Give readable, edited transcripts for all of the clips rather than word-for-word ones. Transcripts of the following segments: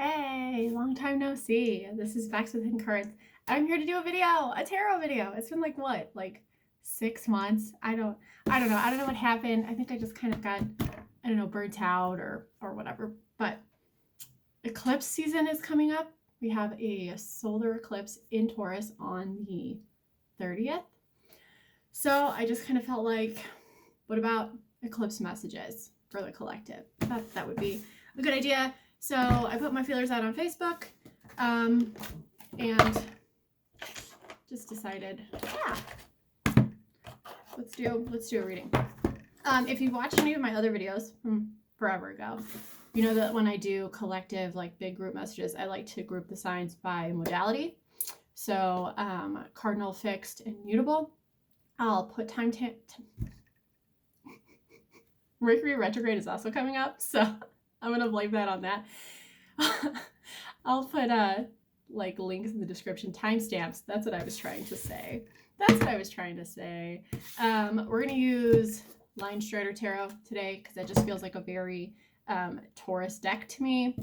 Hey, long time no see. This is Facts Within Cards. I'm here to do a video, a tarot video. It's been like 6 months. I don't know. I don't know what happened. I think I just kind of got, burnt out or whatever. But eclipse season is coming up. We have a solar eclipse in Taurus on the 30th. So I just kind of felt like, what about eclipse messages for the collective? That would be a good idea. So I put my feelers out on Facebook, and just decided, yeah, let's do a reading. If you've watched any of my other videos from forever ago, you know that when I do collective, like big group messages, I like to group the signs by modality. So Cardinal, fixed, and mutable. I'll put Mercury retrograde is also coming up, so I'm going to blame that on that. I'll put like links in the description, timestamps. That's what I was trying to say. We're going to use Line Strider Tarot today because that just feels like a very Taurus deck to me.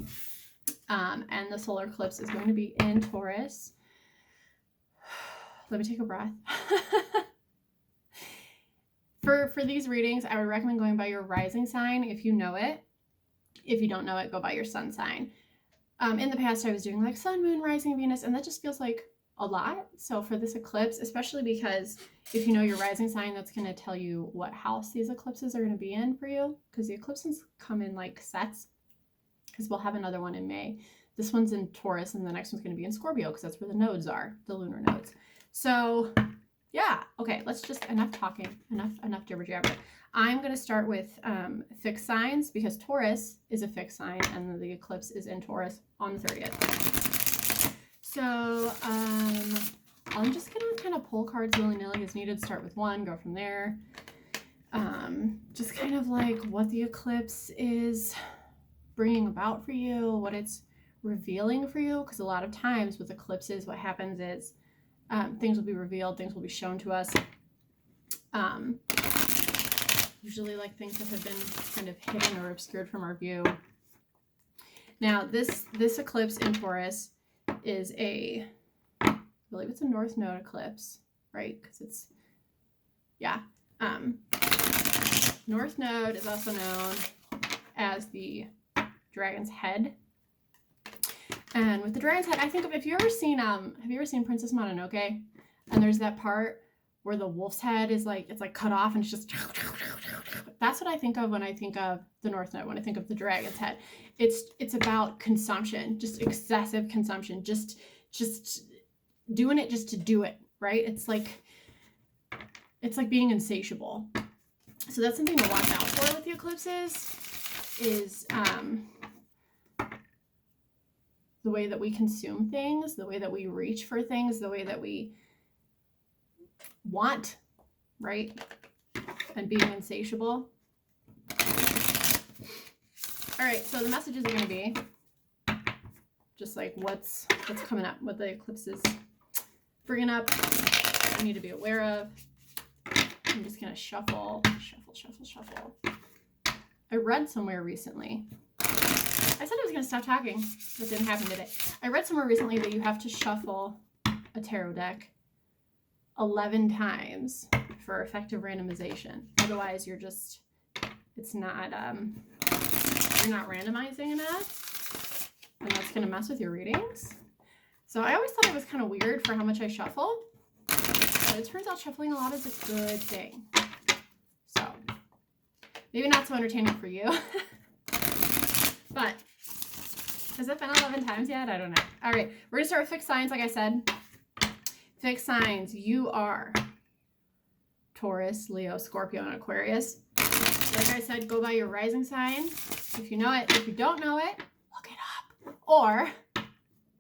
And the solar eclipse is going to be in Taurus. Let me take a breath. For these readings, I would recommend going by your rising sign if you know it. If you don't know it, go by your sun sign. In the past, I was doing like sun, moon, rising, Venus, and that just feels like a lot. So for this eclipse, especially because if you know your rising sign, that's going to tell you what house these eclipses are going to be in for you, because the eclipses come in like sets, because we'll have another one in May. This one's in Taurus, and the next one's going to be in Scorpio, because that's where the nodes are, the lunar nodes. So yeah, okay, let's just, enough talking, enough jibber jabber. I'm going to start with fixed signs, because Taurus is a fixed sign and the eclipse is in Taurus on the 30th. So I'm just going to kind of pull cards willy-nilly as needed, start with one, go from there. Just kind of like what the eclipse is bringing about for you, what it's revealing for you, because a lot of times with eclipses, what happens is things will be revealed, things will be shown to us. Usually like things that have been kind of hidden or obscured from our view. Now this eclipse in Taurus is I believe it's a North Node eclipse, right? Because it's, yeah. North Node is also known as the Dragon's Head. And with the Dragon's Head, I think of, have you ever seen Princess Mononoke? And there's that part where the wolf's head is like, it's like cut off and it's just, that's what I think of when I think of the North Node, when I think of the Dragon's Head. It's about consumption, just excessive consumption, just doing it just to do it, right? It's like being insatiable. So that's something to watch out for with the eclipses, is the way that we consume things, the way that we reach for things, the way that we want, right? And being insatiable. All right, so the messages are going to be just like what's coming up, what the eclipse is bringing up, you need to be aware of. I'm just going to shuffle. I read somewhere recently, I said I was going to stop talking. That didn't happen today. I read somewhere recently that you have to shuffle a tarot deck 11 times for effective randomization. Otherwise, you're not randomizing enough, and that's going to mess with your readings. So I always thought it was kind of weird for how much I shuffle, but it turns out shuffling a lot is a good thing. So maybe not so entertaining for you, but has it been 11 times yet? I don't know. All right, we're going to start with fixed signs, like I said. Fixed signs, you are Taurus, Leo, Scorpio, and Aquarius. Like I said, go by your rising sign. If you know it, if you don't know it, look it up. Or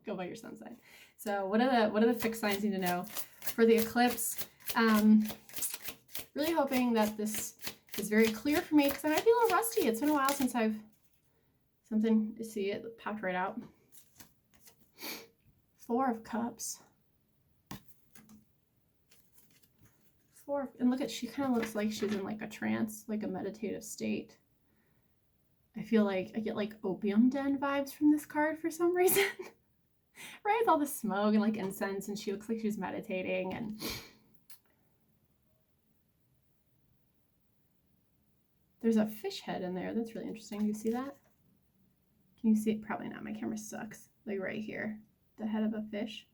go by your sun sign. So what are the fixed signs you need to know for the eclipse? Really hoping that this is very clear for me, because I might be a little rusty. It's been a while since I've something to see it popped right out. 4 of Cups. And look at, she kind of looks like she's in like a trance, like a meditative state. I feel like I get like opium den vibes from this card for some reason. Right? With all the smoke and like incense, and she looks like she's meditating. And there's a fish head in there. That's really interesting. Do you see that? Can you see it? Probably not. My camera sucks. Like right here. The head of a fish.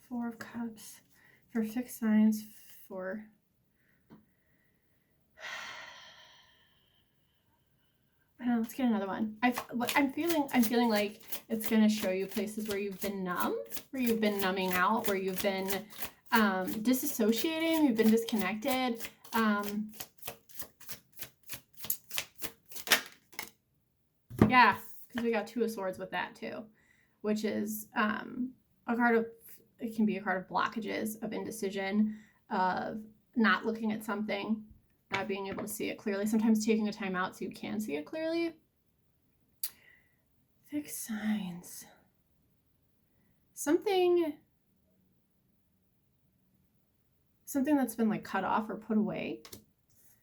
Four of Cups. For fixed signs, for... let's get another one. I'm feeling like it's gonna show you places where you've been numb, where you've been numbing out, where you've been disassociating, you've been disconnected. Yeah, because we got Two of Swords with that too, which is a card of, it can be a card of blockages, of indecision, of not looking at something, not being able to see it clearly, sometimes taking a time out so you can see it clearly. Fixed signs. Something that's been like cut off or put away.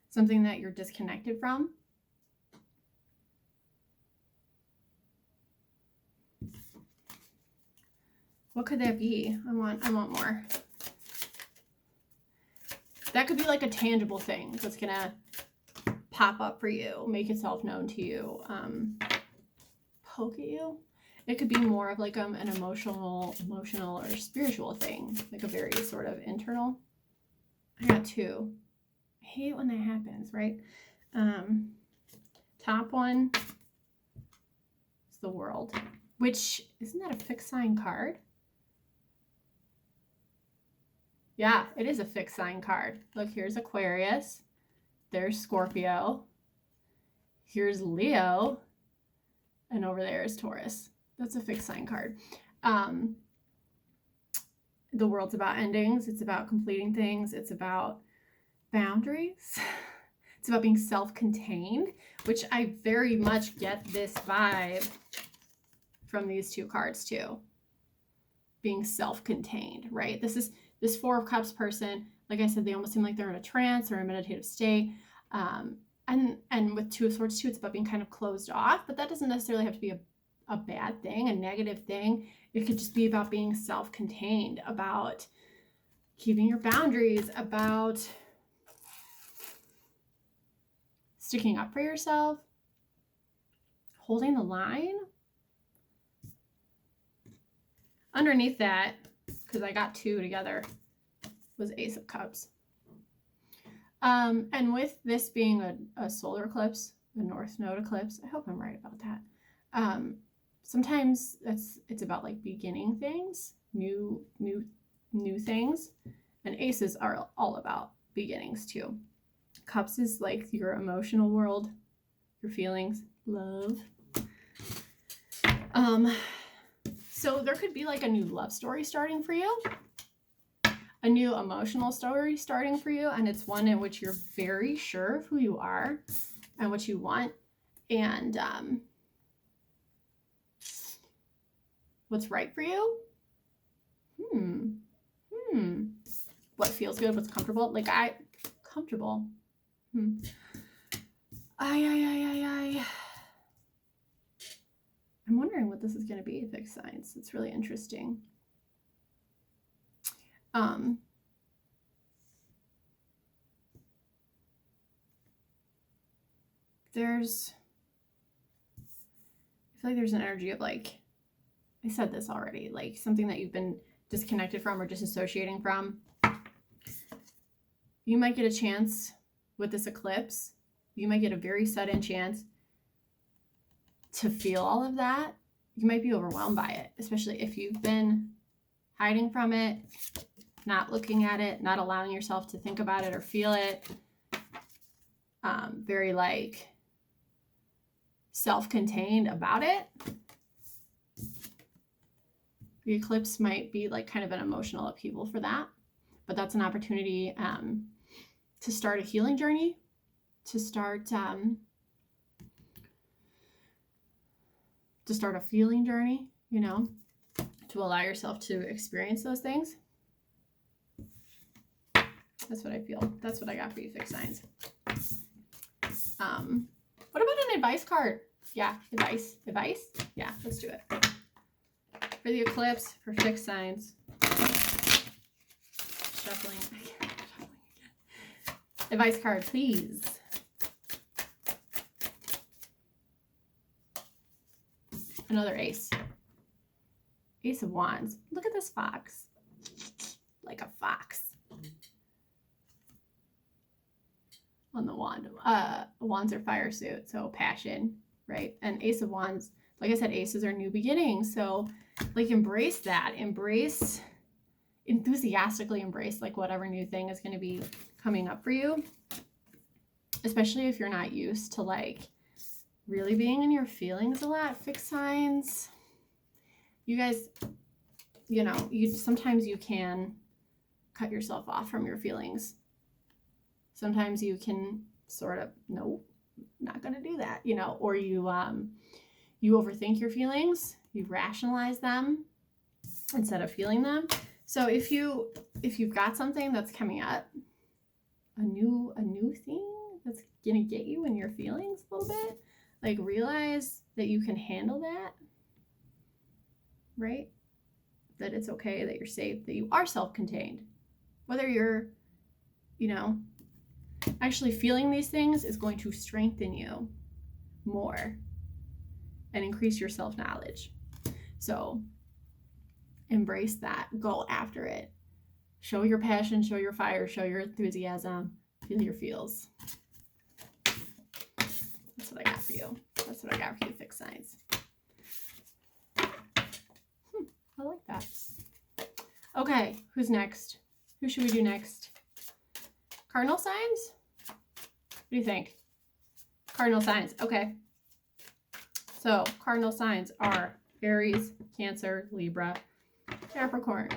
Something that you're disconnected from. What could that be? I want more. That could be like a tangible thing that's gonna pop up for you, make itself known to you, poke at you. It could be more of like an emotional or spiritual thing, like a very sort of internal. I got two. I hate when that happens, right? Top one is the World, which, isn't that a fixed sign card? Yeah, it is a fixed sign card. Look, here's Aquarius. There's Scorpio. Here's Leo. And over there is Taurus. That's a fixed sign card. The World's about endings. It's about completing things. It's about boundaries. It's about being self-contained, which I very much get this vibe from these two cards too. Being self-contained, right? This Four of Cups person, like I said, they almost seem like they're in a trance or a meditative state. And with Two of Swords too, it's about being kind of closed off, but that doesn't necessarily have to be a bad thing, a negative thing. It could just be about being self-contained, about keeping your boundaries, about sticking up for yourself, holding the line. Underneath that, because I got two together, was Ace of Cups. And with this being a solar eclipse, the North Node eclipse, I hope I'm right about that. Sometimes it's about like beginning things, new things, and aces are all about beginnings too. Cups is like your emotional world, your feelings, love. So there could be like a new love story starting for you, a new emotional story starting for you, and it's one in which you're very sure of who you are and what you want, and what's right for you. What feels good, what's comfortable. Like comfortable. I'm wondering what this is going to be, fixed signs. It's really interesting. I feel like there's an energy of like, I said this already, like something that you've been disconnected from or disassociating from. You might get a chance with this eclipse. You might get a very sudden chance to feel all of that. You might be overwhelmed by it, especially if you've been hiding from it, not looking at it, not allowing yourself to think about it or feel it. Very like self-contained about it. The eclipse might be like kind of an emotional upheaval for that, but that's an opportunity to start a healing journey, to start a feeling journey, you know, to allow yourself to experience those things. That's what I feel. That's what I got for you, fixed signs. What about an advice card? Yeah, advice. Advice? Yeah, let's do it. For the eclipse, for fixed signs. Shuffling again. Advice card, please. Another ace. Ace of Wands. Look at this fox. Like a fox. On the wand. Wands are fire suit, so passion, right? And Ace of Wands, like I said, aces are new beginnings. So like embrace that. Enthusiastically embrace like whatever new thing is going to be coming up for you. Especially if you're not used to like really being in your feelings a lot. Fixed signs. You guys, you know, sometimes you can cut yourself off from your feelings. Sometimes you can sort of, no, not going to do that, you know, or you overthink your feelings, you rationalize them instead of feeling them. So if you've got something that's coming up, a new thing that's going to get you in your feelings a little bit, like realize that you can handle that, right? That it's okay, that you're safe, that you are self-contained. Whether you're, you know, actually feeling these things is going to strengthen you more and increase your self-knowledge. So embrace that. Go after it. Show your passion, show your fire, show your enthusiasm, feel your feels. That's what I got for you. That's what I got for you, fixed signs. I like that. Okay, who's next? Who should we do next? Cardinal signs? What do you think? Cardinal signs. Okay. So cardinal signs are Aries, Cancer, Libra, Capricorn.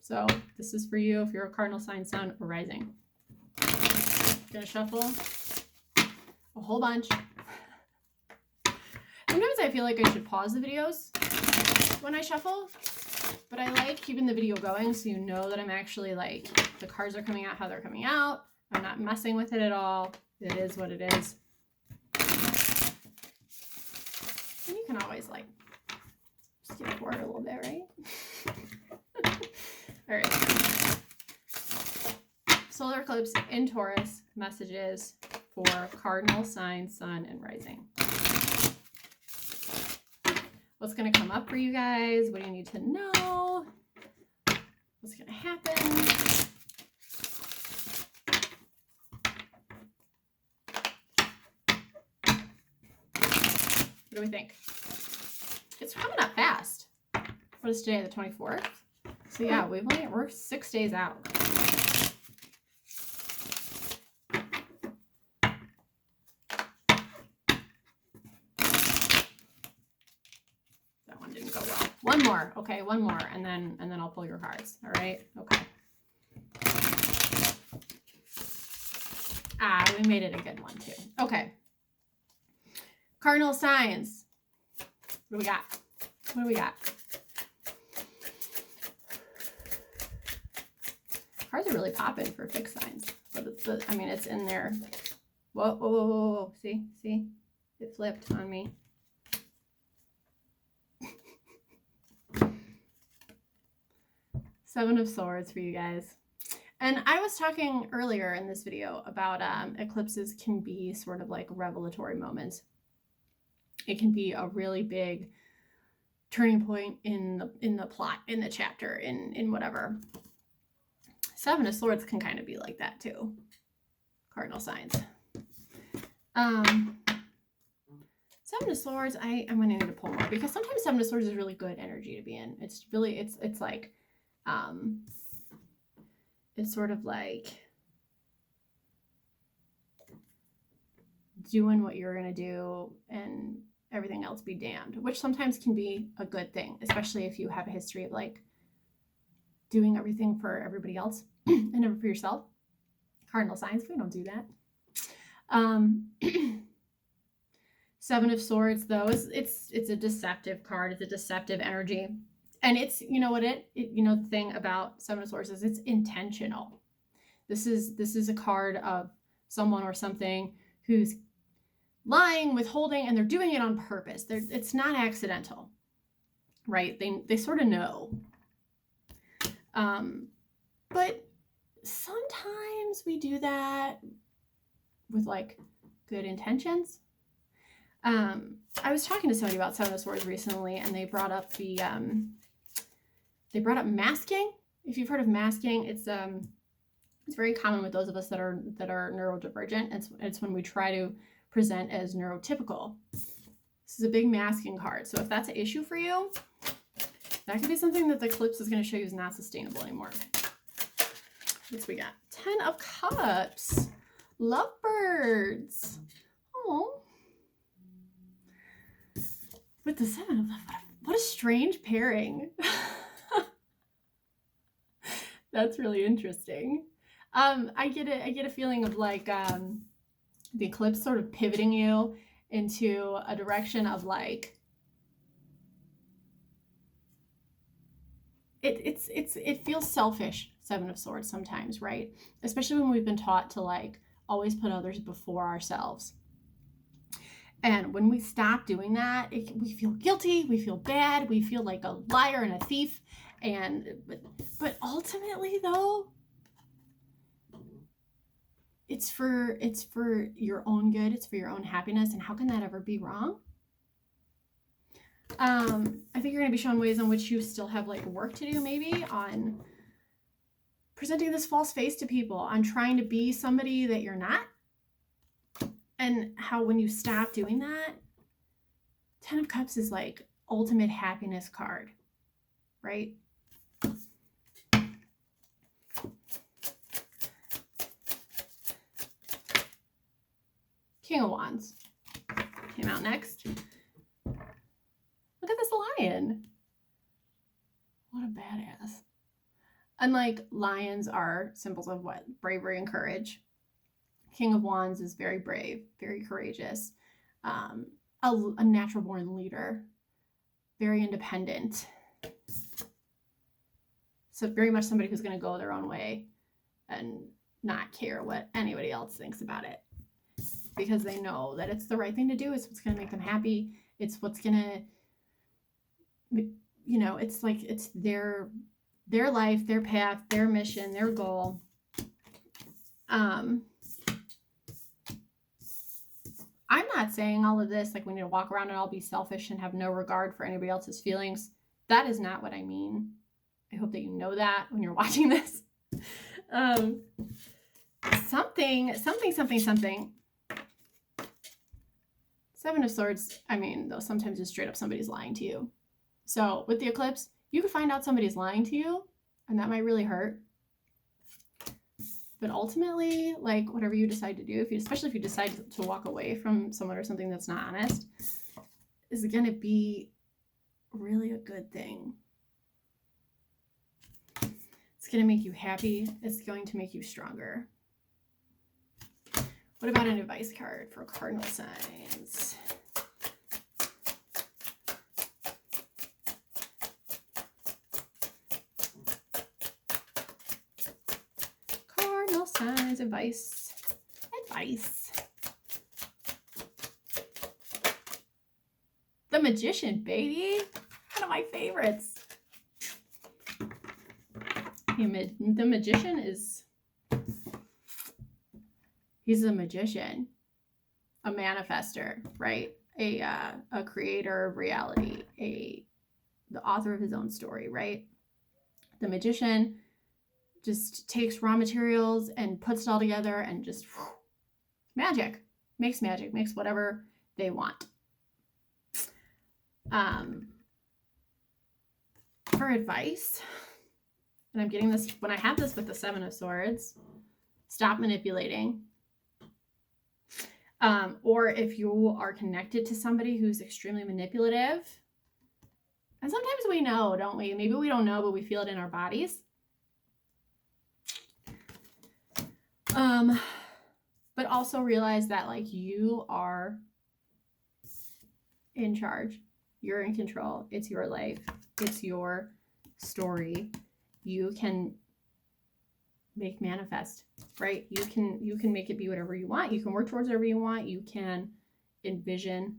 So this is for you if you're a cardinal sign, sun, or rising. Gonna shuffle a whole bunch. Sometimes I feel like I should pause the videos when I shuffle, but I like keeping the video going so you know that I'm actually like, the cards are coming out how they're coming out. I'm not messing with it at all. It is what it is. And you can always like skip forward a little bit, right? All right. Solar eclipse in Taurus, messages for cardinal signs, sun, and rising. What's going to come up for you guys? What do you need to know? What's going to happen? What do we think? It's coming up fast. What is today, the 24th? So yeah, we're 6 days out. That one didn't go well. One more. Okay, one more, and then I'll pull your cards. All right? Okay. We made it a good one too. Okay. Cardinal signs. What do we got? What do we got? Cards are really popping for fixed signs. But I mean, it's in there. Whoa, whoa, whoa, whoa, whoa. See? It flipped on me. Seven of Swords for you guys. And I was talking earlier in this video about eclipses can be sort of like revelatory moments. It can be a really big turning point in the plot, in the chapter, in whatever. Seven of Swords can kind of be like that too. Cardinal signs. Seven of Swords, I'm gonna need to pull more because sometimes Seven of Swords is really good energy to be in. It's really, it's like, it's sort of like doing what you're gonna do and everything else be damned, which sometimes can be a good thing, especially if you have a history of like doing everything for everybody else and never for yourself. Cardinal signs, we don't do that. Seven of Swords, though, it's a deceptive card. It's a deceptive energy. And it's, you know what the thing about Seven of Swords is it's intentional. This is a card of someone or something who's lying, withholding, and they're doing it on purpose. It's not accidental, right? They sort of know. But sometimes we do that with like good intentions. I was talking to somebody about Seven of Swords recently, and they brought up masking. If you've heard of masking, it's very common with those of us that are neurodivergent. It's when we try to present as neurotypical. This is a big masking card. So if that's an issue for you, that could be something that the eclipse is going to show you is not sustainable anymore. What's we got? 10 of Cups. Lovebirds. Oh. With the 7 of Love. What a strange pairing. That's really interesting. I get a feeling of like the eclipse sort of pivoting you into a direction of like it feels selfish, 7 of Swords sometimes, right? Especially when we've been taught to like always put others before ourselves. And when we stop doing that, we feel guilty, we feel bad, we feel like a liar and a thief. But ultimately though, it's for your own good, it's for your own happiness, and how can that ever be wrong? I think you're going to be shown ways in which you still have like work to do, maybe on presenting this false face to people, on trying to be somebody that you're not, and how when you stop doing that, 10 of Cups is like ultimate happiness card, right? King of Wands came out next. Look at this lion. What a badass. And like lions are symbols of what? Bravery and courage. King of Wands is very brave, very courageous, a natural born leader, very independent. So very much somebody who's going to go their own way and not care what anybody else thinks about it, because they know that it's the right thing to do. It's what's going to make them happy. It's what's going to, you know, it's like it's their life, their path, their mission, their goal. I'm not saying all of this like we need to walk around and all be selfish and have no regard for anybody else's feelings. That is not what I mean. I hope that you know that when you're watching this. Something. 7 of Swords, I mean, though sometimes it's straight up somebody's lying to you. So with the eclipse, you could find out somebody's lying to you, and that might really hurt. But ultimately, like whatever you decide to do, especially if you decide to walk away from someone or something that's not honest, is going to be really a good thing. It's going to make you happy. It's going to make you stronger. What about an advice card for cardinal signs? Cardinal signs, advice. The Magician, baby. One of my favorites. The Magician is... He's a magician, a manifester, right? A creator of reality, the author of his own story, right? The magician just takes raw materials and puts it all together and just magic, makes whatever they want. For advice, and I'm getting this when I have this with the 7 of Swords, stop manipulating. Or if you are connected to somebody who's extremely manipulative, and sometimes we know, don't we? Maybe we don't know, but we feel it in our bodies. But also realize that like you are in charge. You're in control. It's your life. It's your story. You can make manifest, right? You can make it be whatever you want. You can work towards whatever you want. You can envision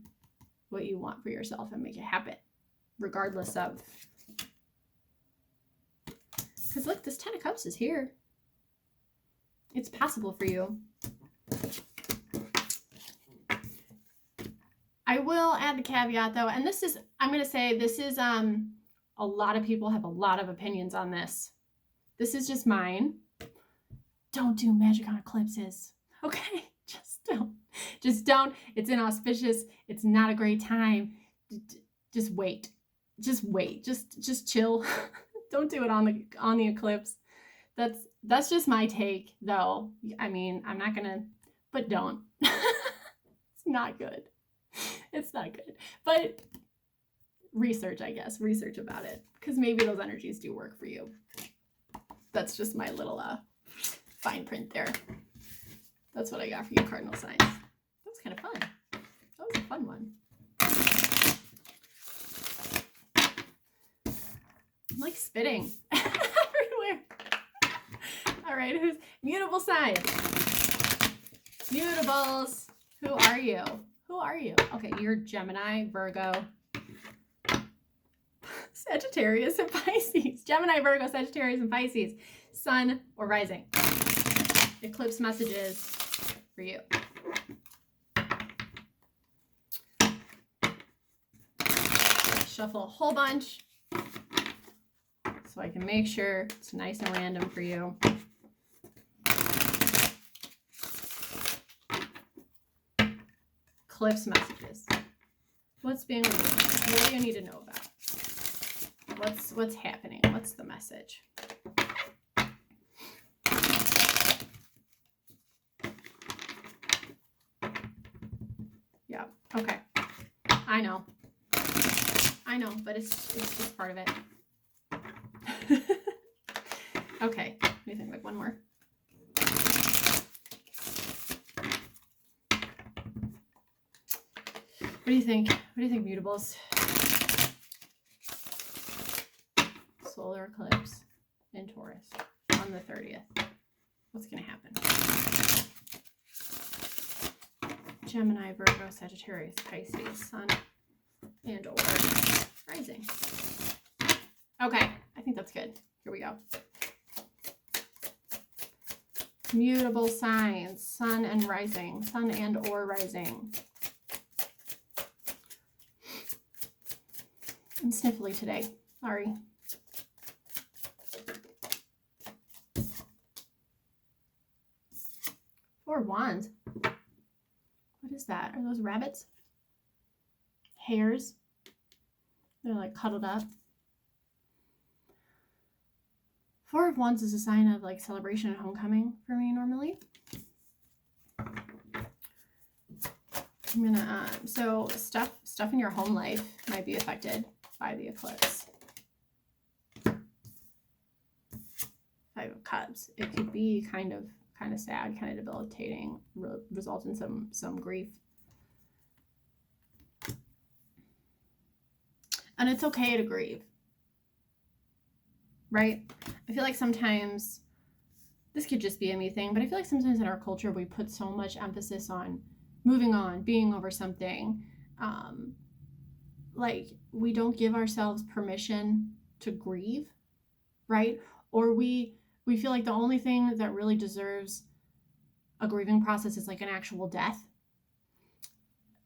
what you want for yourself and make it happen, regardless of, because look, this 10 of Cups is here. It's possible for you. I will add the caveat though, and this is, I'm going to say this is, a lot of people have a lot of opinions on this. This is just mine. Don't do magic on eclipses. Okay? Just don't. It's inauspicious. It's not a great time. Just wait. Just wait. Just chill. Don't do it on the eclipse. That's just my take though. I mean, I'm not gonna, but don't. It's not good. It's not good. But research, I guess. Research about it. Because maybe those energies do work for you. That's just my little fine print there. That's what I got for you, Cardinal signs. That was kind of fun. That was a fun one. I'm like spitting everywhere. All right, who's mutable signs? Mutables. Who are you? Who are you? Okay, you're Gemini, Virgo, Sagittarius, and Pisces. Gemini, Virgo, Sagittarius, and Pisces. Sun or rising. Eclipse messages for you. Shuffle a whole bunch so I can make sure it's nice and random for you. Eclipse messages. What's being revealed? What do you need to know about? What's happening? What's the message? Yeah. Okay. I know, but it's just part of it. Okay. Let me think like one more. What do you think? What do you think, mutables? Solar eclipse in Taurus on the 30th. What's going to happen? Gemini, Virgo, Sagittarius, Pisces, Sun, and or rising. Okay, I think that's good. Here we go. Mutable signs, Sun and rising, Sun and or rising. I'm sniffly today. Sorry. Four of Wands. What is that? Are those rabbits? Hares? They're like cuddled up. Four of Wands is a sign of like celebration and homecoming for me normally. I'm gonna so stuff in your home life might be affected by the eclipse. Five of Cups. It could be kind of sad, kind of debilitating, result in some grief. And it's okay to grieve, right? I feel like sometimes, this could just be a me thing, but I feel like sometimes in our culture we put so much emphasis on moving on, being over something. Like we don't give ourselves permission to grieve, right? Or we feel like the only thing that really deserves a grieving process is like an actual death.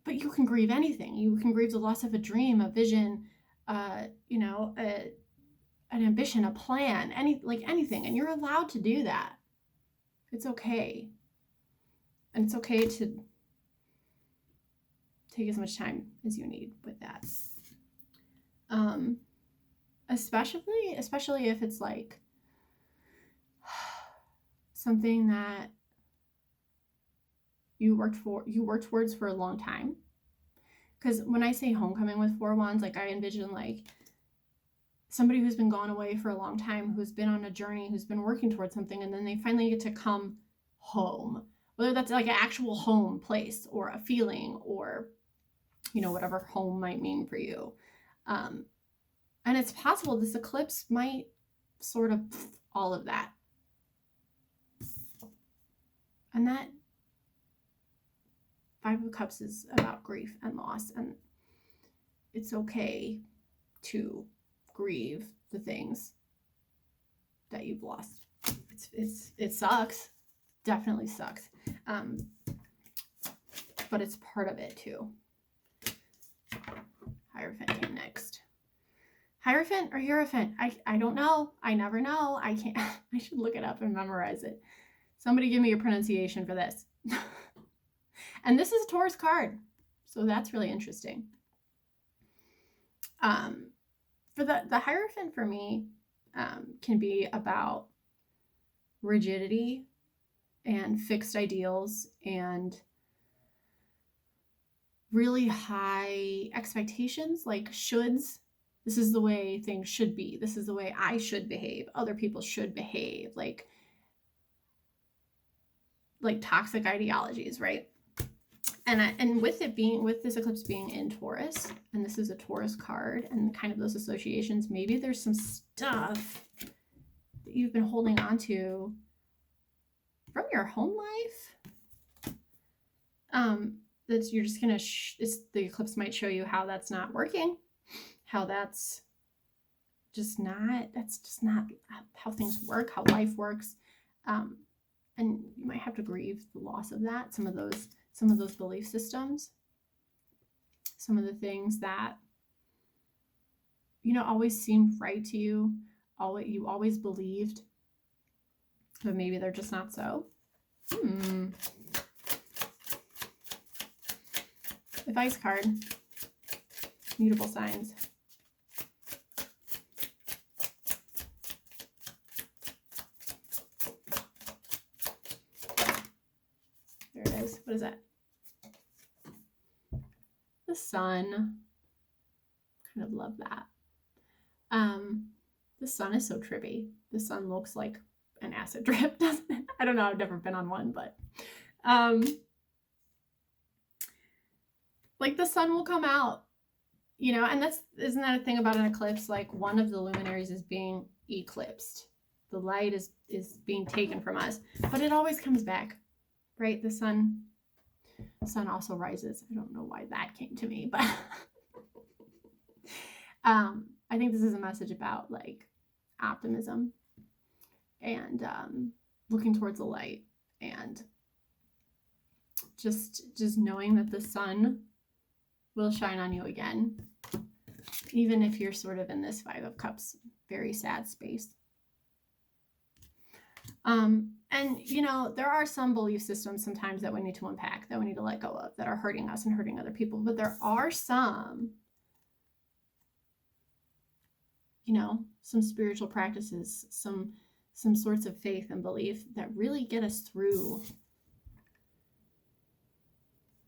But you can grieve anything. You can grieve the loss of a dream, a vision, an ambition, a plan, anything. And you're allowed to do that. It's okay. And it's okay to take as much time as you need with that. Especially if it's like something that you worked towards for a long time. Because when I say homecoming with Four Wands, like I envision like somebody who's been gone away for a long time, who's been on a journey, who's been working towards something, and then they finally get to come home. Whether that's like an actual home place or a feeling or, whatever home might mean for you. And it's possible this eclipse might sort of all of that. And that Five of Cups is about grief and loss, and it's okay to grieve the things that you've lost. It sucks, definitely sucks, but it's part of it too. Hierophant came next. Hierophant or Hierophant? I don't know. I never know. I can't. I should look it up and memorize it. Somebody give me a pronunciation for this. And this is a Taurus card, so that's really interesting. For the Hierophant for me can be about rigidity and fixed ideals and really high expectations, like shoulds. This is the way things should be. This is the way I should behave. Other people should behave. Like toxic ideologies, right? And with this eclipse being in Taurus, and this is a Taurus card, and kind of those associations, maybe there's some stuff that you've been holding on to from your home life. That you're just gonna. The eclipse might show you how that's not working, how that's just not. That's just not how things work, how life works, and you might have to grieve the loss of that. Some of those belief systems, some of the things that, always seemed right to you, you always believed, but maybe they're just not so. Advice card, mutable signs. There it is. What is that? The sun. Kind of love that. The sun is so trippy. The sun looks like an acid trip, doesn't it? I don't know. I've never been on one, but like the sun will come out, and isn't that a thing about an eclipse? Like one of the luminaries is being eclipsed. The light is being taken from us, but it always comes back, right? The sun also rises. I don't know why that came to me, but I think this is a message about like optimism and looking towards the light, and just knowing that the sun will shine on you again, even if you're sort of in this Five of Cups, very sad space. And there are some belief systems sometimes that we need to unpack, that we need to let go of, that are hurting us and hurting other people. But there are some spiritual practices, some sorts of faith and belief that really get us through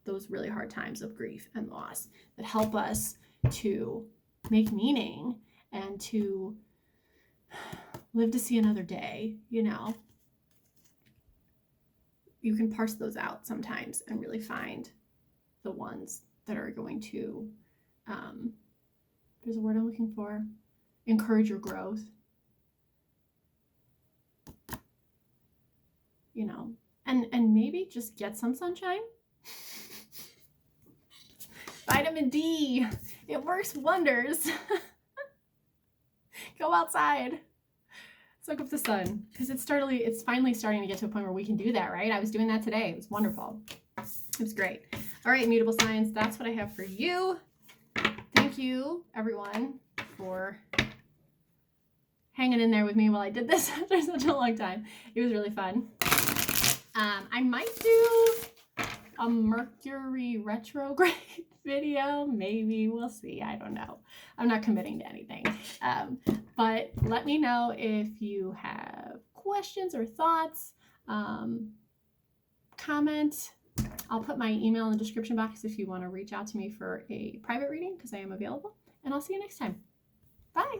those really hard times of grief and loss, that help us to make meaning and to live to see another day. You can parse those out sometimes and really find the ones that are going to, there's a word I'm looking for, encourage your growth. And maybe just get some sunshine. Vitamin D, it works wonders. Go outside, soak up the sun, because it's finally starting to get to a point where we can do that, right? I was doing that today. It was wonderful. It was great. All right, mutable signs, that's what I have for you. Thank you, everyone, for hanging in there with me while I did this after such a long time. It was really fun. I might do a Mercury retrograde video. Maybe. We'll see. I don't know. I'm not committing to anything. But let me know if you have questions or thoughts. Comment. I'll put my email in the description box if you want to reach out to me for a private reading, because I am available. And I'll see you next time. Bye.